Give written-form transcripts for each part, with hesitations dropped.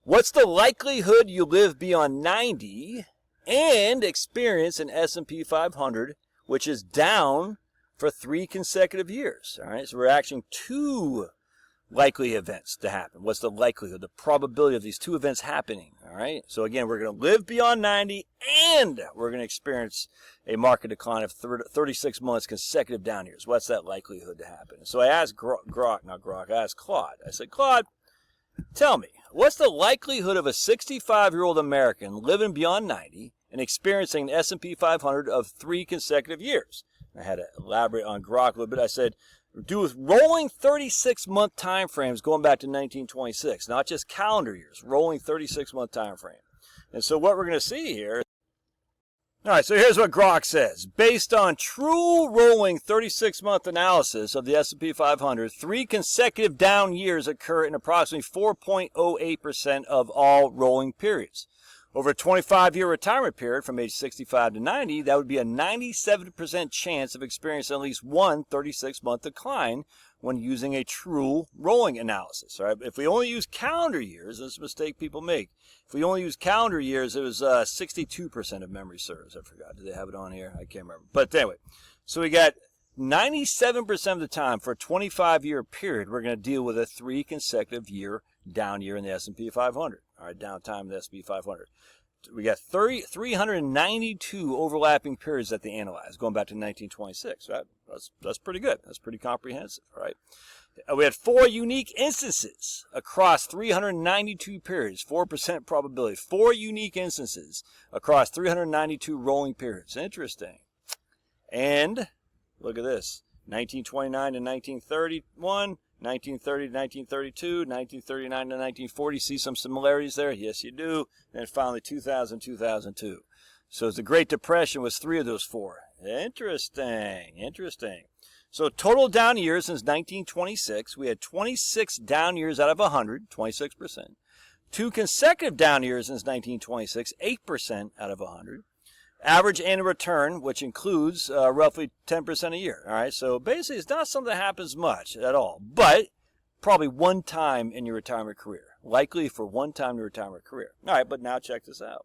What's the likelihood you live beyond 90 and experience an S&P 500, which is down for 3 consecutive years? All right, so we're actually 2 likely events to happen. What's the likelihood, the probability of these 2 events happening? All right, so again, we're going to live beyond 90 and we're going to experience a market decline of 36 months consecutive down years. What's that likelihood to happen? So I asked I asked Claude. I said, Claude, tell me, what's the likelihood of a 65-year-old American living beyond 90 and experiencing an S&P 500 of 3 consecutive years? I had to elaborate on Grok a little bit. I said, do with rolling 36-month time frames going back to 1926, not just calendar years, rolling 36-month time frame. And so what we're going to see here, all right, so here's what Grok says. Based on true rolling 36-month analysis of the S&P 500, 3 consecutive down years occur in approximately 4.08% of all rolling periods. Over a 25-year retirement period from age 65 to 90, that would be a 97% chance of experiencing at least one 36-month decline when using a true rolling analysis. All right? If we only use calendar years, this is a mistake people make. If we only use calendar years, it was 62% of memory serves. I forgot. Did they have it on here? I can't remember. But anyway, so we got 97% of the time for a 25-year period, we're going to deal with a 3 consecutive year down year in the S&P 500. All right, downtime in the S&P 500. We got 392 overlapping periods that they analyzed, going back to 1926. Right? That's pretty good. That's pretty comprehensive. Right? We had 4 unique instances across 392 periods, 4% probability. 4 unique instances across 392 rolling periods. Interesting. And look at this: 1929 to 1931. 1930 to 1932, 1939 to 1940. See some similarities there? Yes, you do. And finally, 2000, 2002. So the Great Depression was 3 of those 4. Interesting, interesting. So total down years since 1926, we had 26 down years out of 100, 26%. 2 consecutive down years since 1926, 8% out of 100. Average annual return, which includes roughly 10% a year. All right, so basically it's not something that happens much at all, but probably one time in your retirement career. Likely for one time in your retirement career. All right, but now check this out.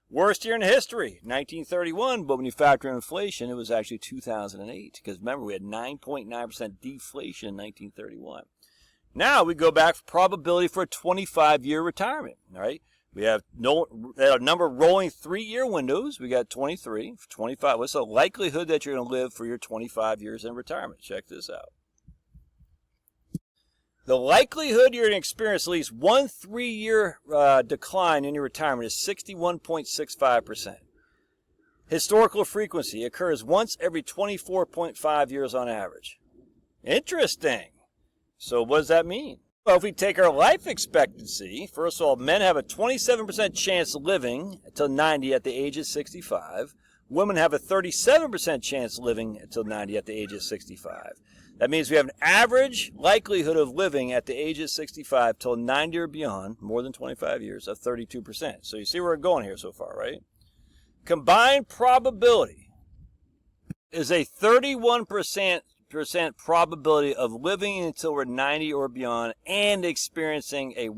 Worst year in history, 1931, but when you factor in inflation, it was actually 2008. Because remember, we had 9.9% deflation in 1931. Now we go back for probability for a 25-year retirement. All right. We have a number of rolling 3-year windows. We got 23, 25. What's the likelihood that you're going to live for your 25 years in retirement? Check this out. The likelihood you're going to experience at least one 3-year decline in your retirement is 61.65%. Historical frequency occurs once every 24.5 years on average. Interesting. So what does that mean? Well, if we take our life expectancy, first of all, men have a 27% chance of living until 90 at the age of 65. Women have a 37% chance of living until 90 at the age of 65. That means we have an average likelihood of living at the age of 65 till 90 or beyond, more than 25 years, of 32%. So you see where we're going here so far, right? Combined probability is a 31% probability of living until we're 90 or beyond and experiencing a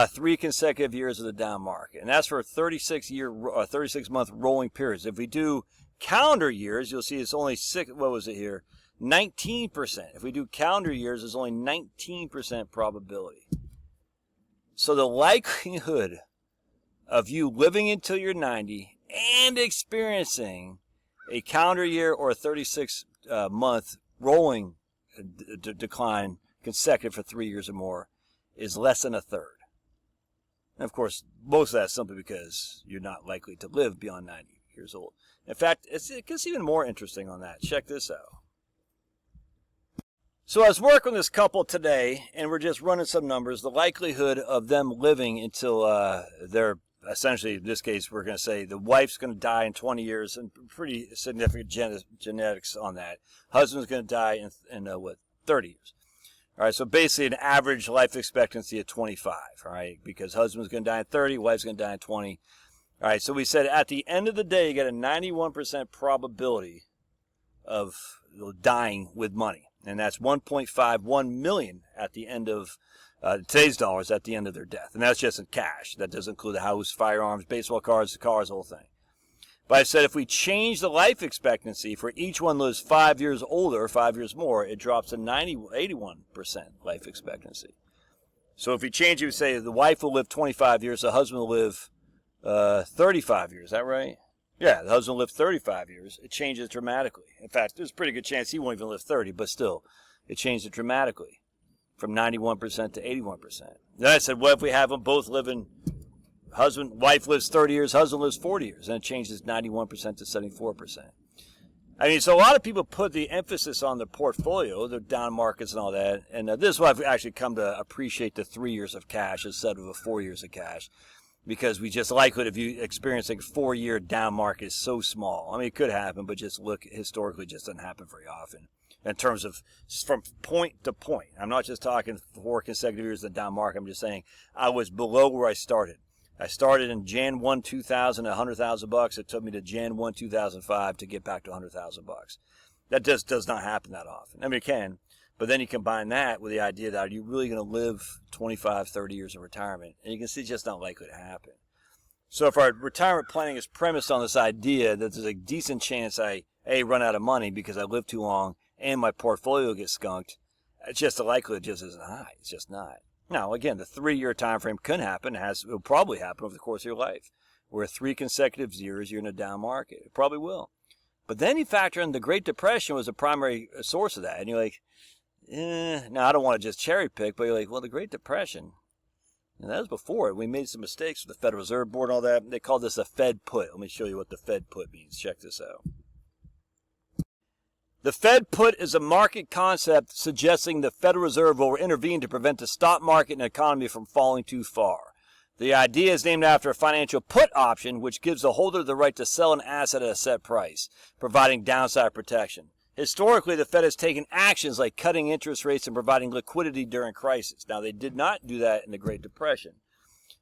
3 consecutive years of the down market. And that's for 36-month rolling periods. If we do calendar years, you'll see it's only 19%. If we do calendar years, it's only 19% probability. So the likelihood of you living until you're 90 and experiencing a calendar year or a 36-month rolling decline consecutive for 3 years or more is less than a third. And of course, most of that is simply because you're not likely to live beyond 90 years old. In fact, it gets even more interesting on that. Check this out. So I was working with this couple today, and we're just running some numbers. The likelihood of them living until they're essentially, in this case, we're going to say the wife's going to die in 20 years, and pretty significant genetics on that. Husband's going to die in 30 years. All right, so basically an average life expectancy of 25, all right, because husband's going to die in 30, wife's going to die in 20. All right, so we said at the end of the day, you get a 91% probability of dying with money, and that's 1.51 million at the end of today's dollars at the end of their death. And that's just in cash. That doesn't include the house, firearms, baseball cards, the cars, the whole thing. But I said if we change the life expectancy for each one lives 5 years older, 5 years more, it drops to 81% life expectancy. So if we change it, we say the wife will live 25 years, the husband will live 35 years. Is that right? Yeah, the husband will live 35 years. It changes dramatically. In fact, there's a pretty good chance he won't even live 30, but still, it changes it dramatically from 91% to 81%. Then I said, what if we have them both living, wife lives 30 years, husband lives 40 years, and it changes 91% to 74%. I mean, so a lot of people put the emphasis on the portfolio, the down markets and all that, and this is why I've actually come to appreciate the 3 years of cash instead of the 4 years of cash, because we just likelihood of you experiencing a 4-year down market is so small. I mean, it could happen, but just look, historically, it just doesn't happen very often. In terms of from point to point. I'm not just talking 4 consecutive years of the down market. I'm just saying I was below where I started. I started in Jan 1, 2000 at $100,000. It took me to Jan 1, 2005 to get back to $100,000. That just does not happen that often. I mean, it can, but then you combine that with the idea that are you really going to live 25, 30 years of retirement? And you can see it's just not likely to happen. So if our retirement planning is premised on this idea that there's a decent chance I, A, run out of money because I live too long, and my portfolio gets skunked, it's just the likelihood just isn't high. It's just not. Now, again, the 3-year time frame could happen. It will probably happen over the course of your life, where 3 consecutive years you're in a down market. It probably will. But then you factor in the Great Depression was a primary source of that, and you're like, now I don't want to just cherry pick, but you're like, well, the Great Depression, and that was before it. We made some mistakes with the Federal Reserve Board and all that. They called this a Fed put. Let me show you what the Fed put means. Check this out. The Fed put is a market concept suggesting the Federal Reserve will intervene to prevent the stock market and economy from falling too far. The idea is named after a financial put option, which gives the holder the right to sell an asset at a set price, providing downside protection. Historically, the Fed has taken actions like cutting interest rates and providing liquidity during crisis. Now, they did not do that in the Great Depression.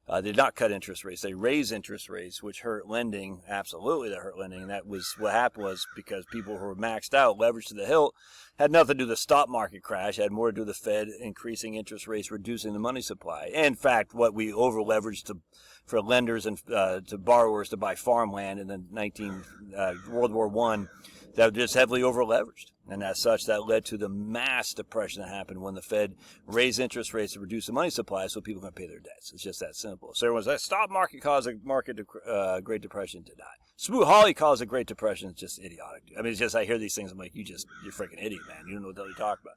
They did not cut interest rates. They raised interest rates, which hurt lending. Absolutely, that hurt lending. And that was what happened was because people who were maxed out, leveraged to the hilt, had nothing to do with the stock market crash. It had more to do with the Fed increasing interest rates, reducing the money supply. And in fact, what we over-leveraged for lenders and to borrowers to buy farmland in the World War I, that was just heavily over-leveraged. And as such, that led to the mass depression that happened when the Fed raised interest rates to reduce the money supply so people can pay their debts. It's just that simple. So everyone's like, stock market caused a Great Depression. Did not. Smoot-Hawley caused a Great Depression. It's just idiotic. I mean, it's just I hear these things, I'm like, you're a freaking idiot, man. You don't know what the hell you're talking about.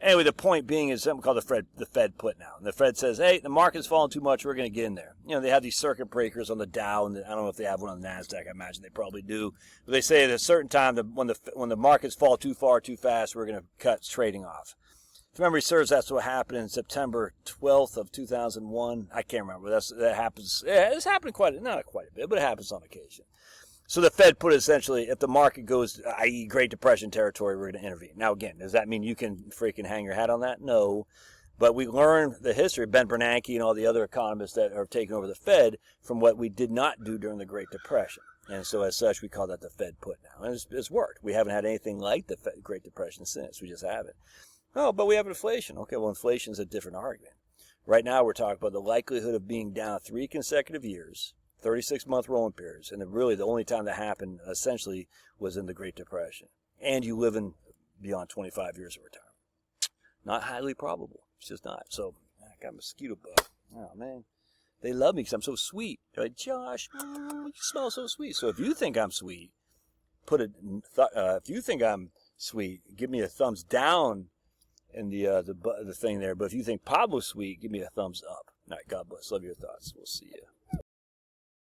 Anyway, the point being is something called the Fed put now. And the Fed says, hey, the market's falling too much. We're going to get in there. You know, they have these circuit breakers on the Dow, and I don't know if they have one on the NASDAQ. I imagine they probably do. But they say at a certain time, when the markets fall too far, too fast, we're going to cut trading off. If memory serves, that's what happened in September 12th of 2001. I can't remember. That happens. Yeah, it's happened not quite a bit, but it happens on occasion. So the Fed put essentially, if the market goes, i.e. Great Depression territory, we're going to intervene. Now, again, does that mean you can freaking hang your hat on that? No. But we learned the history of Ben Bernanke and all the other economists that have taken over the Fed from what we did not do during the Great Depression. And so as such, we call that the Fed put now. And it's worked. We haven't had anything like the Great Depression since. We just haven't. Oh, but we have inflation. Okay, well, inflation is a different argument. Right now, we're talking about the likelihood of being down 3 consecutive years, 36-month rolling periods, and really the only time that happened essentially was in the Great Depression. And you live in beyond 25 years of retirement. Not highly probable. It's just not. So, I got a mosquito bug. Oh, man. They love me because I'm so sweet. They're like, Josh, you smell so sweet. So if you think I'm sweet, if you think I'm sweet, give me a thumbs down in the thing there. But if you think Pablo's sweet, give me a thumbs up. All right, God bless. Love your thoughts. We'll see you.